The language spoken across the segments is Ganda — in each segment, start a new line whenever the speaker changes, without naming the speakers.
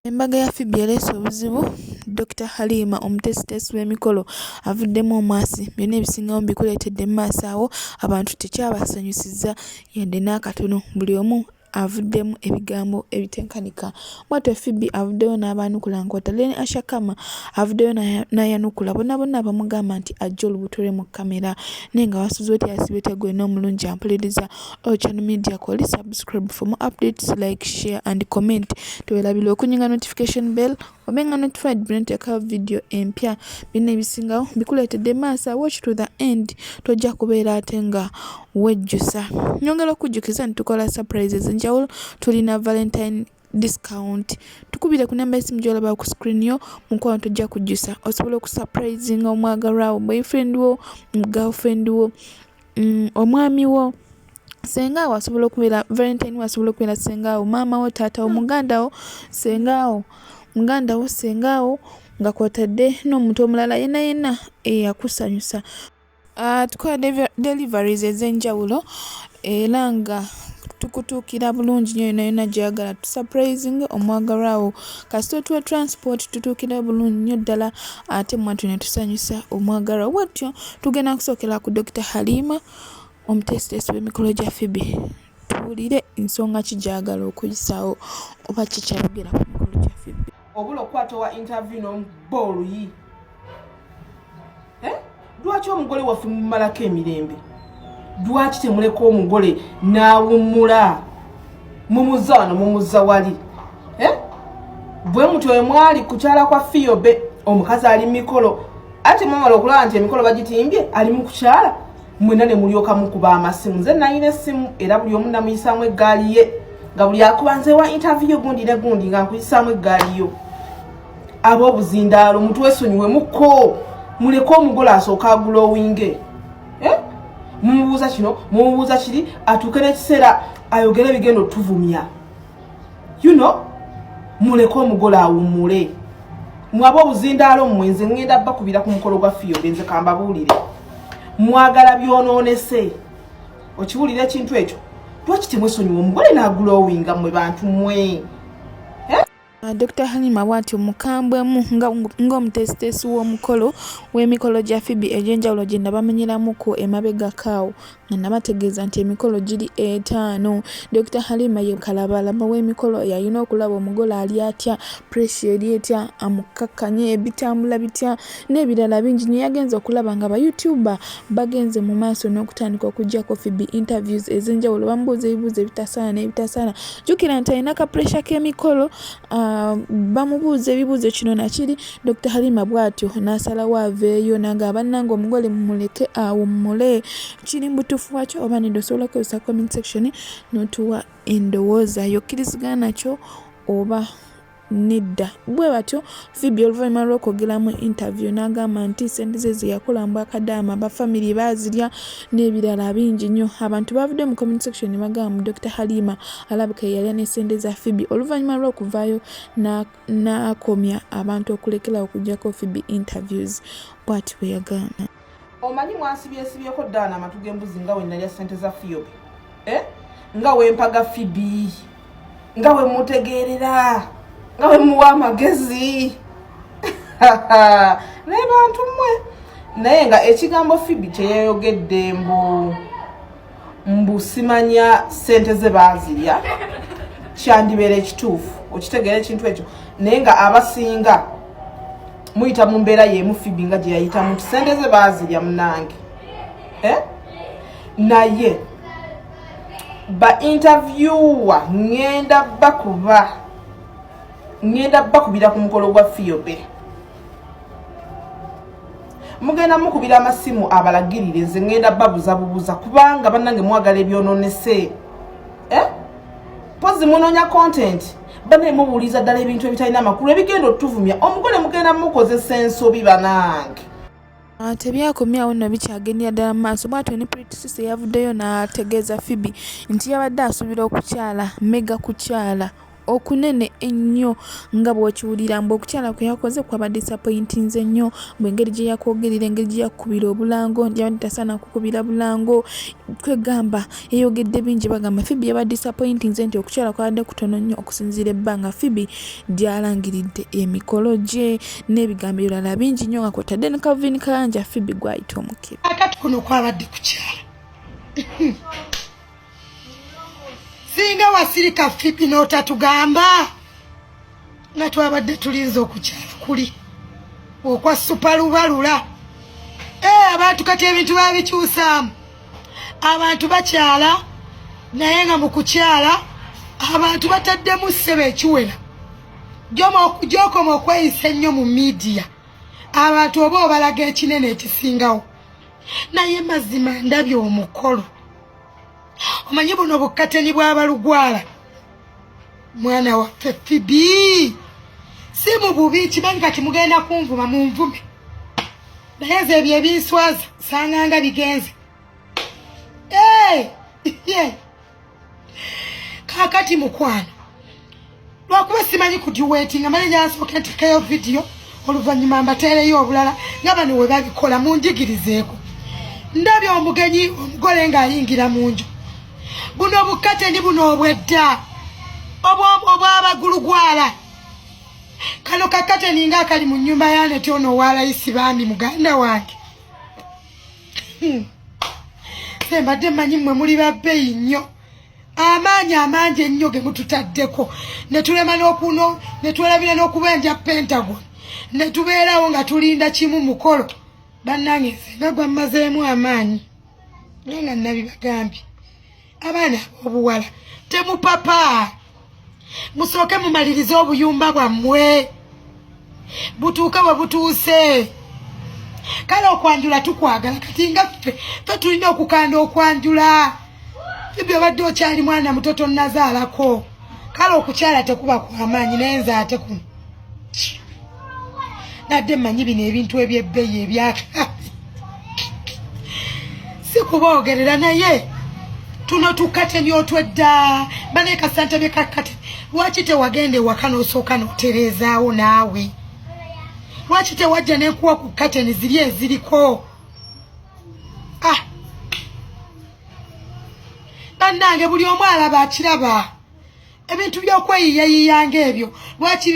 Embaga ya Pheobe ereese obuzibu. Dr. Halima omutesitesi w'emikolo avuddemu omwasi byonna ebisingawo bikuleetedde mu maaso awo abantu tekyabasanyusizza yadde n'akatono. Buli omu avuddemu ebigambo ebitenkanika. Bw'atyo Pheobe avuddeyo n'abaanukula nkwotadde Asha Kama avuddeyo n'ayanukula bonna bamugamba nti ajja olubuto lwe mu kamera naye nga wasuze oti yasibye gwe n'omulungi ampuliriza Channel Media Call subscribe for more updates, like, share and comment. Tuwerabira okunyinga notification bell obenga notified bwe nteka video empya byonna ebisingawo bikuleetedde maaso. Watch to the end tojja kubeera ate nga wejjusa. Nyongera okujjukiza nti tukola surprises enjawulo. Tulina Valentine discount. Tukubire ku namba y'essimu gy'olaba ku screen yo mukwano tojja kujjusa. Osobola okusurprisinga omwagalwa wo, boyfriend wo, girlfriend wo, omwami wo, senga wo asobola okubeera Valentine wo asobola okubeera senga wo, maama wo, taata wo, muganda wo, senga wo, muganda wo, senga wo nga kwotadde n'omuntu omulala yenna eyakusanyusa. Tukola deliveries ez'enjawulo era nga tukutuukira bulungi nnyo yonna gy'ayagala tusurprising omwagalwa wo. Kasita tuwa transport tutuukira bulungi nnyo ddala ate mwattu ne tusanyusa omwagalwa wo. Bw'atyo tugenda kusookera ku Dr. Halima omutesitesi w'emikolo gya Pheobe tuwulire ensonga ki gy'agala okuyisaawo oba kikyayogera ku mikolo gya Pheobe.
Obula okukwata wa interview n'omuba oluyi. Lwaki omugole waffe mumalako emirembe? Lwaki temuleka omugole n'awummula mumuzza wano mumuzza wali? Bwe mutyo we mwali kukyala kwa Pheobe omukazi ali mu mikolo ate mwamala okulaba nti emikolo bagitimbye ali mu kukyala mwenna ne mulyoka mukuba amasimu. Nze nalina essimu era buli omu namuyisaamu eggaali ye nga buli akuba nze wa interview gundi ne gundi nga nkuyisaamu eggaali yo. Ab'obuzindaalo mutwesonyiwe mukko muleke omugole asooka agulowinge. Mumubuuza kino mumubuuza kiri atuuke n'ekiseera ayogere ebigendo tuvumya. Muleke omugole awummule. Mwaba obuzindaalo mmwe nze ngenda bakubira ku mukolo gwa Pheobe nze kambabuulire. Mwagala byonoonese. Okiwulira ekintu ekyo? Lwaki temwesonyiwa omugole n'agulowinga mmwe bantu mmwe?
Dr. Halima bw'atyo mukambwemu ng'omutesitesi w'omukolo w'emikolo gya Pheobe egy'enjawulo gye ndabamenyeramuko emabegakaawo nga nabategeeza nti emikolo giri 5. Dr. Halima ye kalabalaba w'emikolo yalina okulaba omugole ali atya, pressure eri etya, amukakkanye, ebitambula bitya n'ebirala bingi nnyo. Yagenze okulaba nga abayoutuber bagenze mu maaso n'okutandika okuggyako Pheobe interviews ez'enjawulo bamubuuza ebibuuzo ebitasaana n'ebitasaana. Jjukira nti alina ka pressure k'emikolo bamubuuza ebibuuzo kino nakiri. Dr. Halima bw'atyo n'asalawo aveeyo n'agamba bannange omugole mumuleke awummule. Kiri mu butuufu bwakyo oba nedda osobola okukozesa comment section n'otuwa endowooza yokkirizigana nakyo oba nedda. Bwe batyo Pheobe oluvannyuma lw'okwogeramu interview n'agamba nti ssente ze zeyakola mu bwakadaama bafamily baazirya n'ebirala bingi nnyo. Abantu bavudde mu comment section bagamba Dr. Halima alabika yalya n'essente za Pheobe. Oluvannyuma lw'okuvaayo n'akomya abantu okulekera okuggyako Pheobe interviews. Bw'ati bwe yagamba.
Omanyi mwansibyesibyeko ddaana amatu g'embuzi nga we nalya ssente za Pheobe. Nga we mpaga Pheobe, nga we mutegeerera, nga we muwa amagezi. Naye bantu mmwe. Naye nga ekigambo Pheobe kye yayogedde mbu simanya ssente ze baazirya kyandibeera ekituufu. Okitegeera ekintu ekyo. Naye nga abasinga muyita mu mbeera y'emu Pheobe nga gye yayitamu nti ssente ze baazirya munnange. Naye ba interviewer ngenda bakubira ku mukolo gwa Pheobe. Mugenda mukubira amasimu abalagirire nze ngenda babuzabubuza kubanga bannange mwagala ebyonoonese. Pozi munoonya content banaye mubuuliza ddala ebintu ebitalina amakulu ebigenda otuvumya. Omugole mugenda mukozesa ensobi banange.
Tebyakomyawo nno bikyagendera ddala mu maaso. Bw'atyo ne Pretty yavuddeyo n'ategeeza Pheobe nti yabadde asuubira okukyala mega kukyala okunene ennyo nga bw'okiwulira mbu okukyala kwe yakoze kwaba disappointing ennyo bw'engeri gye yakwogerera engeri gye yakukubira obulango yabadde tasaana kukubira bulango kwegamba yayogedde bingi bagamba Pheobe yaba disappointing nti okukyala kwabadde kutono nnyo okusinziira ebbanga Pheobe gyalangiridde emikolo gye n'ebigambo ebirala bingi nnyo nga kwotadde ne Calvin Kayanja Pheobe gwayita omukebe
akati kuno kwabadde kukyala singa wasirika Pheobe n'otatugamba nga twabadde tulinza okukyala kuli okwa supalubalula abantu kati ebintu babikyusaamu abantu bakyala naye nga mu kukyala abantu bataddemu ssebe ekiwera gy'okoma okweyisa ennyo mu midiya abantu oba obalaga ekinene ekisingawo naye mazima ndabye omukolo omanyi buno bukkateni bw'abalugwala mwana waffe Pheobe si mu bubi kimanyi kati mugenda kunvuma munvume naye nze ebyo ebinswaza sanganga bigenze kakati mukwano lwakuba simanyi kudiwetinga male nyansooka ntekayo vidiyo oluvannyuma mbateereyo obulala nga bano we babikola munjigirizeeko ndabye omugenyi omugole ng'ayingira mu nju buno bukkateni buno obwedda obw'abagulugwala kano kakateni ng'akali mu nnyumba yaneti ono owalayisi bambi muganda wange mbadde mmanyi mmwe muli babbeeyi nnyo amaanyi amangi ennyo ge mututaddeko ne tulema n'okuno ne twelabira n'okubenja Pentagon ne tubeerawo nga tulinda kimu mukolo bannange nze nga gwa mmazeemu amaanyi naye nga nabibagambye abaana ab'obuwala temupapa musooke mumalirize obuyumba bwammwe butuuka bwe butuuse kale okwanjula tukwagala kati nga ffe tulina okukanda okwanjula Pheobe obadde okyali mwana muto tonnazaalako kale okukyala tekuba kwamaanyi naye nze ate kuno nadde mmanyi bino ebintu ebyebbeeyi ebyaka si kuboogerera naye tuno tukateni otwedda bane kasante bye kakate lwaki tewagenda ewaka n'osooka n'otereezaawo naawe lwaki tewajja n'enkuwa ku kateni ziri eziriko bannange buli omu alaba akiraba ebintu by'okweyiyayiya ng'ebyo lwaki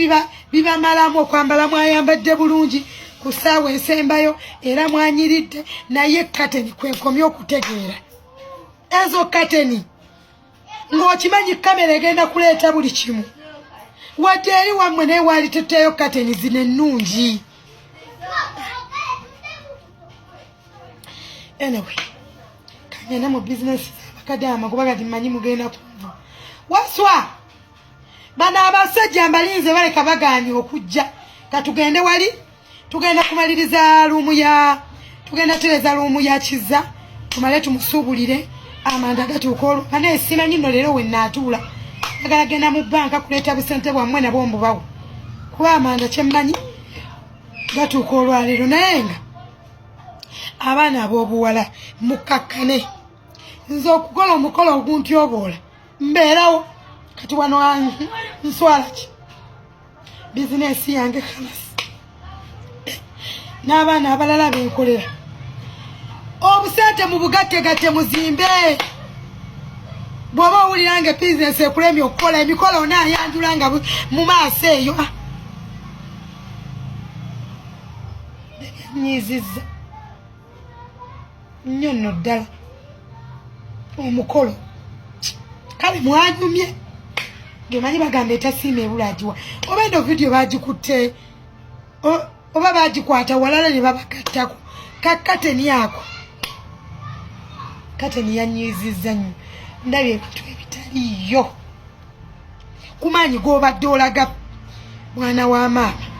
bibamalamu okwambala mwayambadde bulungi ku ssaawa ensembayo era mwanyiridde naye kateni kwenkomye okutegeera ezo kateni ng'okimanyi kamera egenda kuleeta buli kimu wadde eri wammwe naye waali tetteeyo kateni zino ennungi anyway kangenda mu bizinesi z'abakadde amagoba gati mmanyi mugenda kunva waswa bano abasajja mbalinze baleka bagaanye okujja katugende wali tugenda kumaliriza tugenda tereza luumu ya Kiza tumale tumusuubulire amanda gatuuka olwo naye simanyi nno leero wennaatuula agala genda mu bbanka kuleeta busente bwammwe nabwo mbubawo kuba amanda kyemmanyi gatuuka olwaleero naye nga abaana ab'obuwala mukakkane nze okukola omukolo oguntyoboola mbeerawo kati wano nswala ki bizinesi yange kalasi n'abaana abalala benkolera obusente mu bugattegatte muzimbe bw'oba owulira nga bizinesi ekulemye okukola emikolo onaayanjula nga mu maaso eyo nyiizizza nnyo nno ddala omukolo kale mwanyumye ngemanyi bagamba etasiima ebulagiwa oba eno vidiyo bagikutte oba bagikwata walala ne babagattako kakateni ako kateni yanyiizizza nnyo ndabye ebintu ebitaliyo kumaanyi g'obadde olaga mwana wa maama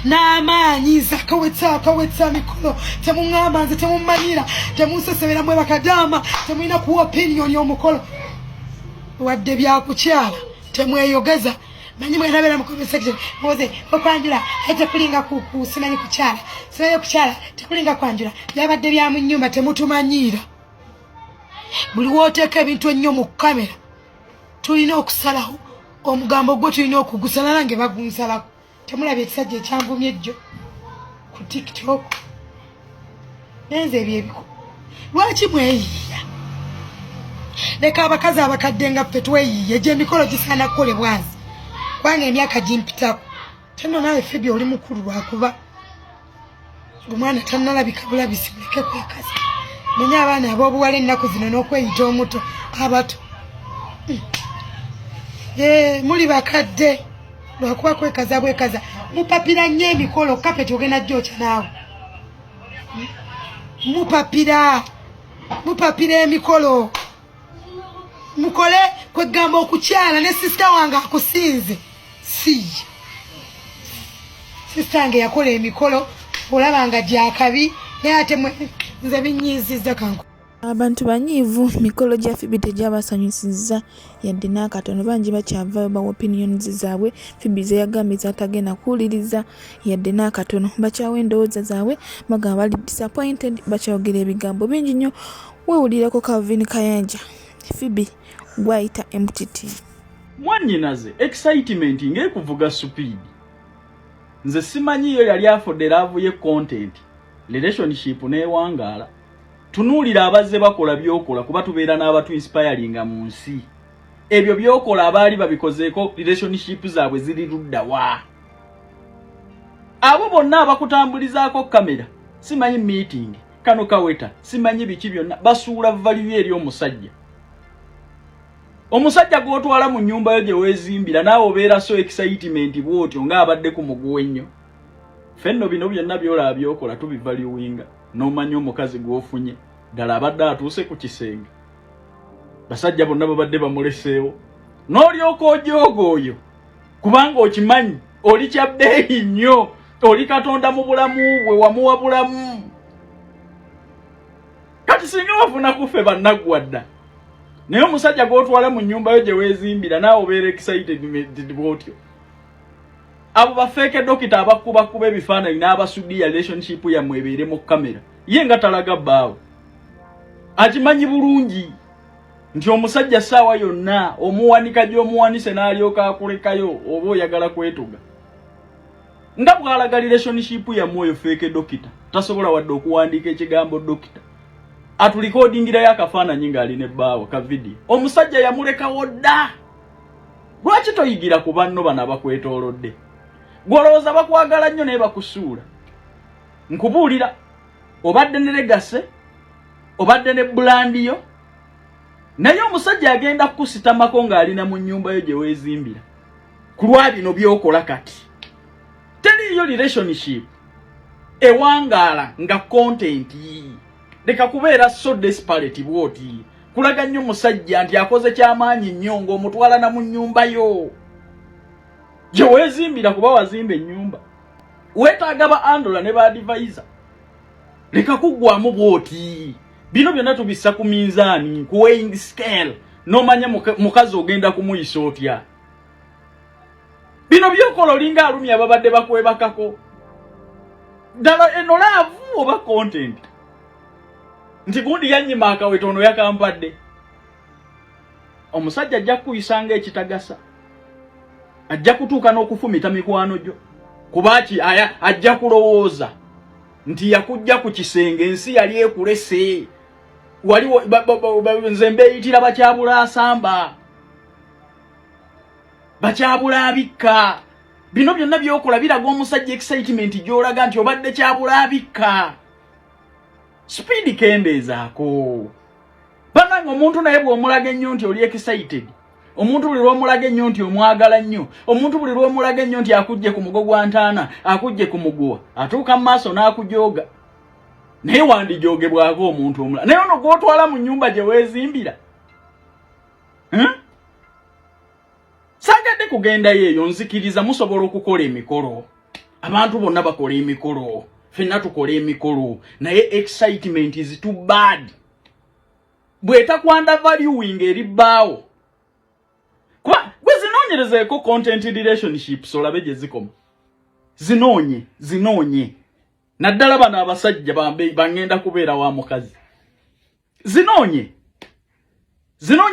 n'amaanyi nze akawetsa mikolo temuŋŋamba nze temummanira temunseseberamu ebakadaama temulina kuwa opiniyoni omukolo wadde byakukyala temweyogeza manyi mwenabera mukomesekiteri moze okwanjula tekulinga simanyi kukyala simanyi kukyala tekulinga kwanjula byabadde bya mu nnyumba temutumanyiira buli wooteeka ebintu ennyo mu kamera tulina okusalawo omugambo gwo tulina okugusala nange bagunsalako temulabye ekisajja ekyanvumye ejjo ku TikTok nenze ebyebiko lwaki mweyiiya leka abakazi abakadde nga ffe tweyiiye gy'emikolo gisaana kukolebwa nzi kubanga emyaka gimpitako teno nawe Pheobe oli mukulu lwakuba omwana tannalabika bulabisi muleke kwekaza menya abaana ab'obuwala ennaku zino n'okweyita omuto abato muli bakadde lwakuba kwekaza bwekaza mupapira nnyo emikolo kapeti ogenda gyokya naawe mupapira emikolo mukole kwegamba okukyala ne sisita wange akusinze siye sisita wange yakola emikolo olabanga gyakabi naye ate nze binyiizizza kanko
abantu banyiivu mikolo gya Pheobe tegyabasanyusizza yadde n'akatono bangi bakyavayo bawa opinions zaabwe Pheobe ze yagambye zatagenda kuwuliriza yadde n'akatono bakyawa endowooza zaabwe bagamba bali disappointed bakyayogera ebigambo bingi nnyo weewulireko Calvin Kayanja Pheobe gwayita MTT
mwannyinaze excitement ng'ekuvuga speed nze simanyi iyo yali afudde laavu ye content relationship n'ewangaala tunuulira abazze bakola byokola kuba tubeera n'abatu inspiringa mu nsi ebyo byokola abaali babikozeeko relationship zaabwe ziri luddawa abo bonna abakutambulizaako kamera simanyi meeting kano kaweta simanyi biki byonna basuula value eri omusajja gw'otwala mu nnyumba yo gye weezimbira naawe obeera so excitement bw'otyo ng'abadde ku muguwe nnyo fenno bino byonna byolaba byokola tubivaluwinga n'omanya omukazi gw'ofunye ddala abadde atuuse ku kisenge basajja bonna babadde bamuleseewo n'olyoka ojooga oyo kubanga okimanyi oli kyabbeeyi nnyo oli katonda mu bulamu bwe wamuwa bulamu kati singa wafuna kufe bannaggwadda naye omusajja gw'otwala mu nnyumba yo gye weezimbira naawe obeera excited bw'otyo abo bafeeke dokita abakubakuba ebifaananyi n'abasudiya relationship yammwe ebeere mu kamera ye nga talaga bbaawe akimanyi bulungi nti omusajja ssaawa yonna omuwanika gy'omuwanise n'alyoka akulekayo oba oyagala kwetuga nga bw'alaga relationship yammwe oyo feeke dokita tasobola wadde okuwandiika ekigambo dokita atulikodingirayo akafaananyi ng'alina ebbaawo ka vidiyo omusajja yamulekawo dda lwaki toyigira ku banno bano abakwetoolodde gwolowooza bakwagala nnyo naye bakusuula nkubuulira obadde ne legase obadde ne bulandiyo naye omusajja agenda kukusitamako ng'alina mu nnyumba yo gye weezimbira ku lwa bino by'okola kati teriiyo relationship ewangaala nga content leka kubeera so desperate bw'oti kulaga nnyo omusajja nti akoze kyamaanyi nnyo ng'omutwala na mu nnyumba yo gye weezimbira kuba wazimba ennyumba weetaaga ba andola ne ba advisor leka kuggwamu bw'oti bino byonna tubissa ku minzaani ku weighing scale n'omanya mukazi ogenda kumuyisa otya bino byokola olinga alumi ababadde bakwebakako ddala eno laavu oba content nti gundi yannyima akawetono yakampadde omusajja ajja kukuyisanga ekitagasa ajja kutuuka n'okufumita mikwano gyo kubaki ajja kulowooza nti yakujja ku kisenge ensi yali ekulese waliwo nze mbeeyitira bakyabula asamba bakyabula abikka bino byonna byokola biraga omusajja excitement gy'olaga nti obadde kyabula abikka speed kendeezaako bananga omuntu naye bw'omulaga ennyo nti oli excited omuntu buli lw'omulaga ennyo nti omwagala nnyo omuntu buli lw'omulaga ennyo nti akujje ku mugo gwa ntaana akujje ku muguwa atuuka mu maaso n'akujooga naye wandijoogebwako omuntu omulala naye ono gw'otwala mu nnyumba gye weezimbira saagadde kugendayo eyo nzikiriza musobola okukola emikolo abantu bonna bakola emikolo fenna tukola emikolo naye excitement is too bad bw'etakwanda valuing eri bbaawo kuba gwe zinoonyerezeeko content relationships olabe gye zikoma zinoonye naddala bano abasajja bangenda kubeera wa mukazi zinoonye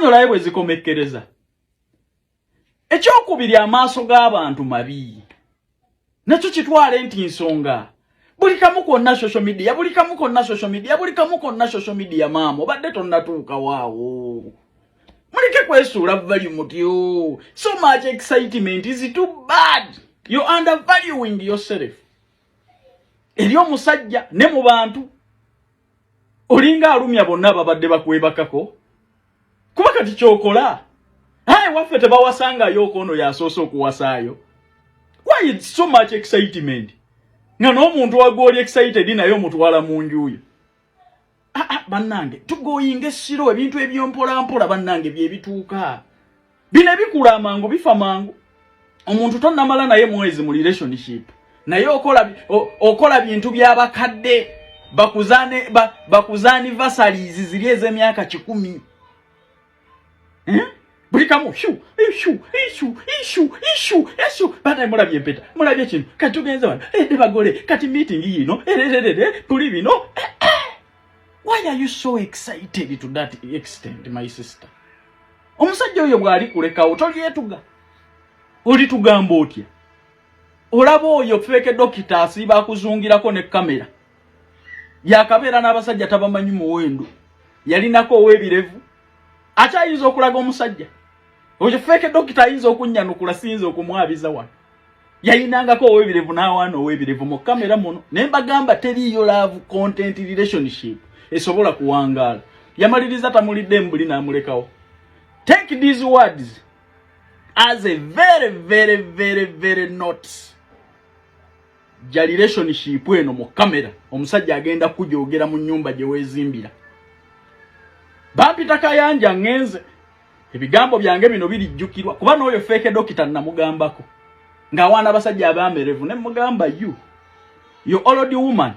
olabe bwe zikomekkereza ekyokubiri amaaso g'abantu mabi nakyo kitwale nti nsonga buli kamu konna social media maama obadde tonnatuuka waawo muleke kwesuula value mutyo so much excitement is too bad you're undervaluing yourself eri omusajja ne mu bantu olinga alumya bonna babadde bakwebakako kuba kati kyokola waffe tebawasangayo kono yasoose okuwasaayo why it's so much excitement nga n'omuntu wagoli excited naye omutwala mu njuyo bannange tugoyinga essiro ebintu ebyompolampola bannange byebituuka bino bikula amangu bifa mangu omuntu tonnamala naye mwezi mu relationship naye okola bintu by'abakadde bakuza anniversaries ziri ez'emyaka 10 buli kamu ishu bata mulabye empeta mulabye kino kati tugenze wano bagole kati meeting yino tuli bino why are you so excited to that extent my sister omusajja oyo bwali kulekawo tolyetuga oli tugamba otya olaba oyo feke dokita asiba akuzungirako ne kamera yakabeera n'abasajja tabamanyi muwendo yalinako owebirevu akyayinza okulaga omusajja oyo feke dokita ayinza okunyanukula siyinza okumwabiza wano yayinangako owebirevu n'awaana owebirevu mu kamera muno naye mbagamba teriyo love content relationship esobola kuwangaala yamaliriza tamulidde mbuli n'amulekawo. Take these words as a very, very, very, very not ja relationship eno mu kamera omusajja agenda kujogera mu nyumba gye wezimbira. Bampita kayanja ngenze ebigambo byange bino birijjukirwa kuba n'oyo fake dokita namugambako nga wana abasajja abamerevu ne mugamba you already woman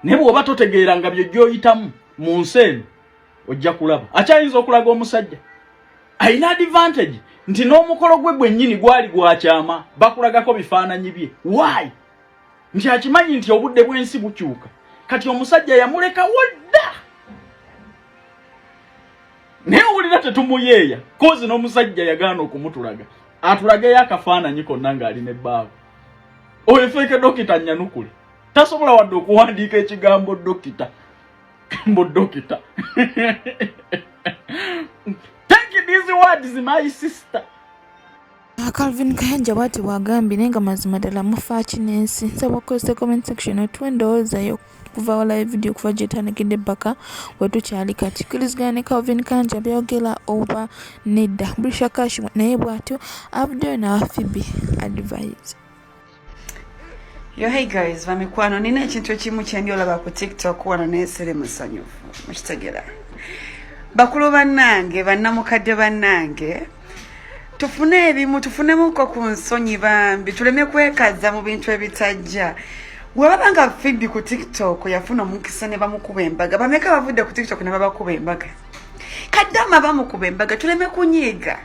ne bwoba totegeera nga byo gyoyitamu mu nseno ojja kulaba akyayinza okulaga omusajja ayina advantage nti n'omukolo gwe gwennyini gwali gwakyama bakulagako bifaananyi bye. Why? Nti akimanyi nti obudde bw'ensi bukyuka kati omusajja yamuleka wodda naye owulira tetumuyeeya kozi n'omusajja yagaana okumutulaga atulageyo akafaananyi konna ng'alina ebbaawo. Oyo feke dokita nyanukule tasobola wadde okuwandiika ekigambo dokita mbo dokita. Take these words my sister.
Calvin Kayanja bwati bwagambye naye nga mazima ddala mufa kinensi. Nsaba okozesa comment section otwendowoozayo kuva live video kuva gyetandikidde bbaka wetukyali kati. Kiriziganya ne Calvin Kayanja byogera oba nedda. Bulisha Kashi naye bwatyo Abdul na Pheobe advise.
Yo, hey guys, vamikwano nina ekintu ekimu kyendi olaba ku TikTok wano neesere musanyufu mukitegera. Bakulu bannange bannamukadde bannange tufune ebimu tufunemuko ku nsonyi bambi tuleme kwekaza mu bintu ebitajja. Wabanga Pheobe ku TikTok yafuna omukisa ne bamukuba embaga bameka bavudde ku TikTok ne babakuba embaga kaddama bamukuba embaga tuleme kunyiga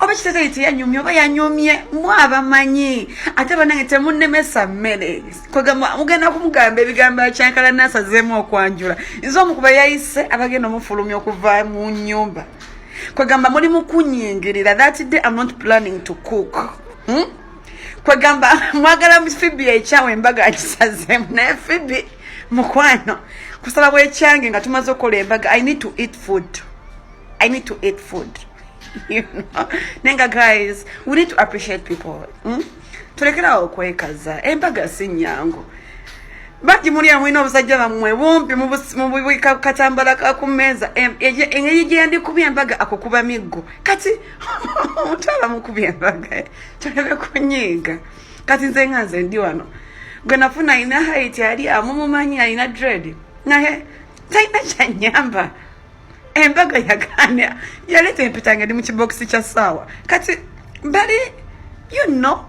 oba kitete yanyumye oba yanyumye mwabamanyi ate banange temunnemesa mmere kwegamba mugenda kumugamba ebigambo akyankala nasazeemu okwanjula nzo omukuba yayise abagenda omufulumya okuva mu nnyumba kwegamba muli mukunyingirira that day I'm not planning to cook kwegamba mwagala Pheobe ekyawe embaga akisazeemu naye Pheobe mukwano kusala bwekyange nga tumaze okukola embaga I need to eat food. You know, nenga guys, we need to appreciate people. Tulekera okwekaza embaga sinyango. Baki muri amwino obusajja bamwe bumpi mu katambala ka kumeza engeye ndi kubya embaga akokuba miggo. Kati mutala mukubya embaga. Tulebe kunyiga. Kati nze nganze ndi wano. Gwe nafuna ina height yali amumumanyi ina dread. Naye taina chanyamba. Embaga yaganya yaleta empetanga ndi mu kibox kya sawa kati bali you know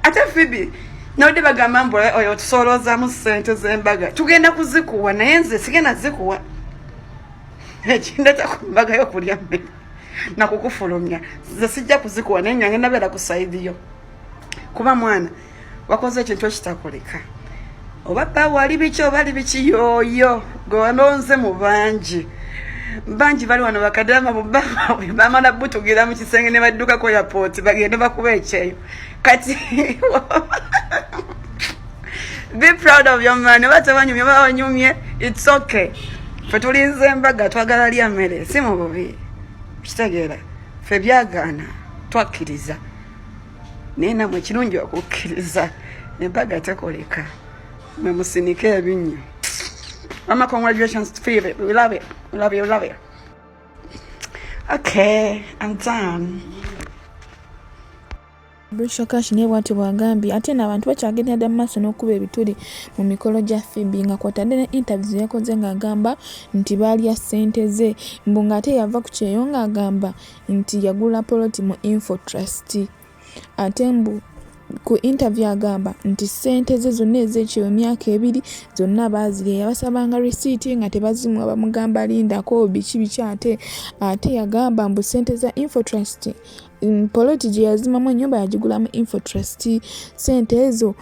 ate Pheobe nawde bagamba mbo oyo tusoloza mu sente z'embaga tugenda kuzikuwa naye nze sigenda zikuwa ekindeta ku mbaga yo kulya mmere na kukufulumya nze sijja kuzikuwa naye nyange nabera ku side yo kuba mwana wakoze ekintu ekitakoleka oba bawo ali biki oba ali biki yoyo gwanonze mu bangi banji bali wano bakadama bubba bamala butugira mu kisenge ne badduka ko airport bagende bakuba ekyeyo kati be proud of your man banyumye it's okay fe tulinze embaga twagala lya mmere si mu bubi kitegeera fe byagaana twakkiriza nena mwe kirungi okukkiriza embaga tekoleka mwe musinike ebinyo Mama, congratulations to Pheobe. We love it. We love you. We love you. Okay, I'm done.
Brisha Cash ne bwati bwagambye ate n'abantu bakyagendera maaso n'okuba ebituli mu mikolo gya Pheobe nga kwatadde ne interviews yakoze ng'agamba nti baalya ssente ze mbu ng'ate yava ku kyeyo ng'agamba nti yagula poloti mu Info Trust ate mbu ku interview agamba nti ssente ze zonna ez'ekyeyo myaka 2 zonna baazirya yabasabanga receipt nga tebazimuwa bamugamba lindako biki ate yagamba mbu ssente za Info Trust poloti gye yazimamu ennyumba yagigula mu Info Trust ssente ezo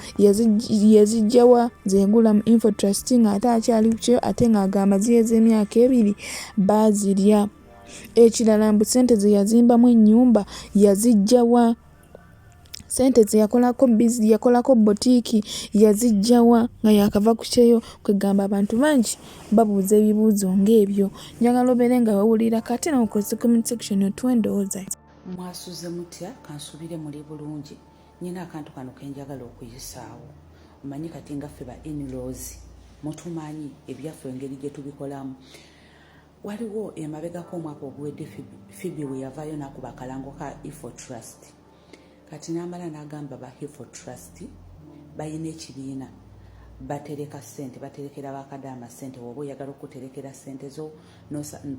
yazijjawa zeyagula mu Info Trust ng'ate akyali ku kyeyo ate ng'agamba ziye ez'emyaka 2 baazirya ekirala mbu ssente ze yazimbamu ennyumba yazijjawa sente ze yakolako botiki yazijjawa nga yakava ku kyeyo kwegamba abantu bangi babuuza ebibuuzo ng'ebyo njagala obeere nga bawulira kati n'okoze comment section otwendowooza
mwasuze mutya kansubire muli bulungi nyina akantu kano kenjagala okuyisaawo omanyi kati nga ffe ba in-laws mutumanyi ebyaffe engeri gye tubikolamu waliwo emabegako omwaka oguwedde Pheobe we yavaayo n'akuba akalango ka Info Trust kati n'amala n'agamba ba Info Trust bayina ekibiina batereka ssente baterekera bakadama ssente woba oyagala okuterekera ssente zo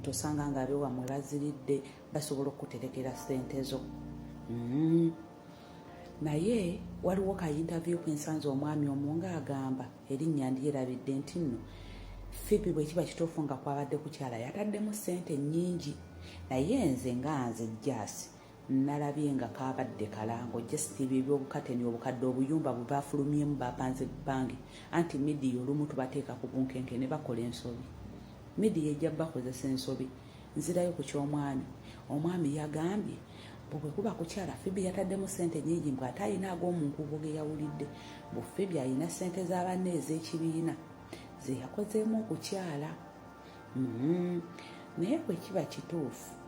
tosanga nga abewamwe baziridde basobola okuterekera ssente zo naye waliwo ka interview kwensanze omwami omu ng'agamba erinnya ndyerabidde nti nno Pheobe bwe kiba kituufu nga kwabadde kukyala yataddemu ssente nnyingi naye nze jasi nalabye nga kabadde kalango just ebyobukateni obukadde obuyumba bubafulumyemu bapanze bangi anti media olumu tubateeka ku bunkenke ne bakola ensobi media ejja bakozesa ensobi nzirayo ku ky'omwami yagambye bwe kuba kukyala Pheobe yataddemu ssente nnyingi mbw ate ayina ag'omunkubo ge yawulidde bu Pheobe ayina ssente z'abanne ez'ekibiina ze yakozeemu okukyala naye bwe kiba kituufu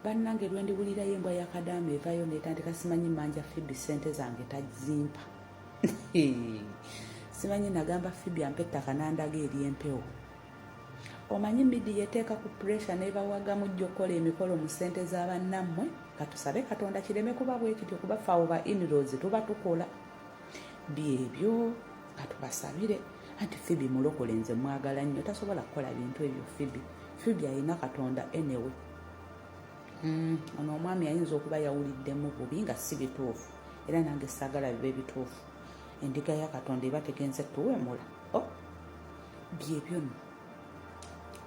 bannange lwendiwulirayo embwa yakadaama evaayo netandika simanyi manja Pheobe ssente zange tazimpa simanyi nagamba Pheobe ampe ettaka nandaga eri empewo omanyi midi yeteeka ku pressure nebawaga mujja okukola emikolo mu ssente z'abannammwe katusabe katonda kireme kuba bwe kityo kuba ffe abo ba in-laws tuba tukola byebyo katubasabire anti Pheobe mulokole nze mwagala nnyo tasobola kukola bintu ebyo Pheobe ayina katonda anyway ono omwami ayinza okuba yawuliddemu bubi nga si bituufu era nange saagala bibe bituufu endiga ya katonda eba tegenze tuwemula byebyo nno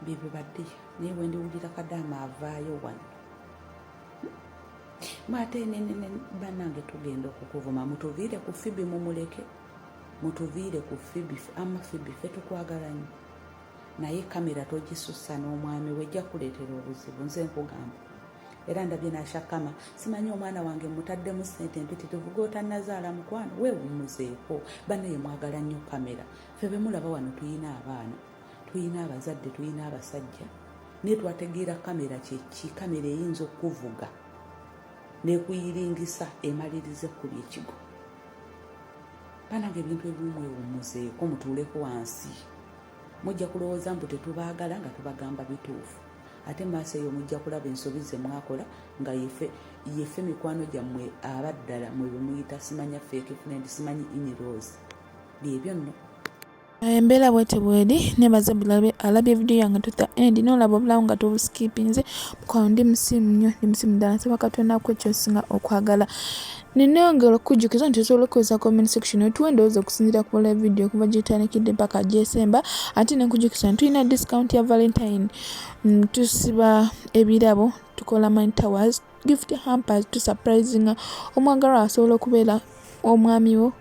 bibyo badde naye bwendiwulira kadaama avaayo wano mwate bannange tugenda okukuvuma mutuviire ku Pheobe mumuleke mutuviire ku Pheobe ama Pheobe ffe tukwagala nnyo naye kamera togisussa n'omwami wejja kuleetera obuzibu nze nkugamba era ndabye nashakama simanyi omwana wange mutaddemu ssente mpitirivu gootannazaala mukwano weewummuzeeko bannaye mwagala nnyo kamera ffe be mulaba wano tuyina abaana tuyina abazadde tuyina abasajja naye twategeera kamera kyeki kamera eyinza okuvuga nekuyiringisa emalirize kubi ekigo banange ebintu ebimu mwewummuzeeko mutuuleko wansi mujja kulowooza mbu tetubaagala nga tubagamba bituufu ate maaso eyo mujja kulaba ensobi ze mwakola nga yefe mikwano gyammwe abaddala mwe bemuyita simanya fake friend simanyi in-laws byebyo nno
embeera bwete bweri nebaza alabye video yange tuta end nolaba obulawo nga tobuskipinze mukwano ndi musimu nnyo ndi musimu ddala nsaba katonda kweky'osinga okwagala nineyongera okujjukiza nti osobola okukozesa comment section otwendowooza okusinziira ku live video kuva gyetandikidde mpaka gyesemba ate nenkujjukiza nti tulina discount ya valentine tusiba ebirabo tukola mine towers gift hampers tusurprisinga omwagalwa asobola okubeera omwami wo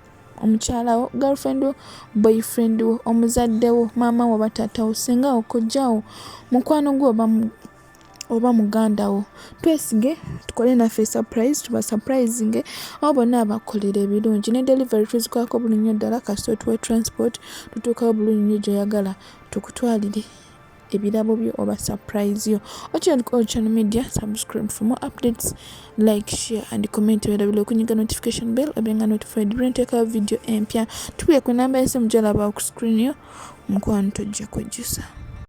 omukyala wo, girlfriend wo, boyfriend wo, omuzadde wo, maama wo, bataata wo, senga wo, kojja wo, mukwano gwo oba muganda wo. Twesige tukole naffe surprise, tuba surprising abo bonna abakolera ebirungi ne delivery tuzikwako bulungi nnyo ddala kasito tuwe transport tutuukawo bulungi nnyo gy'oyagala tukutwalire ebirabo byo oba surprise yo. Channel media, subscribe for more updates, like, share and comment below. Kunyiga notification bell abenga notified when take a video empya tuwe ku namba yese mujala ba ku screen yo mukwano tojja kwejjusa.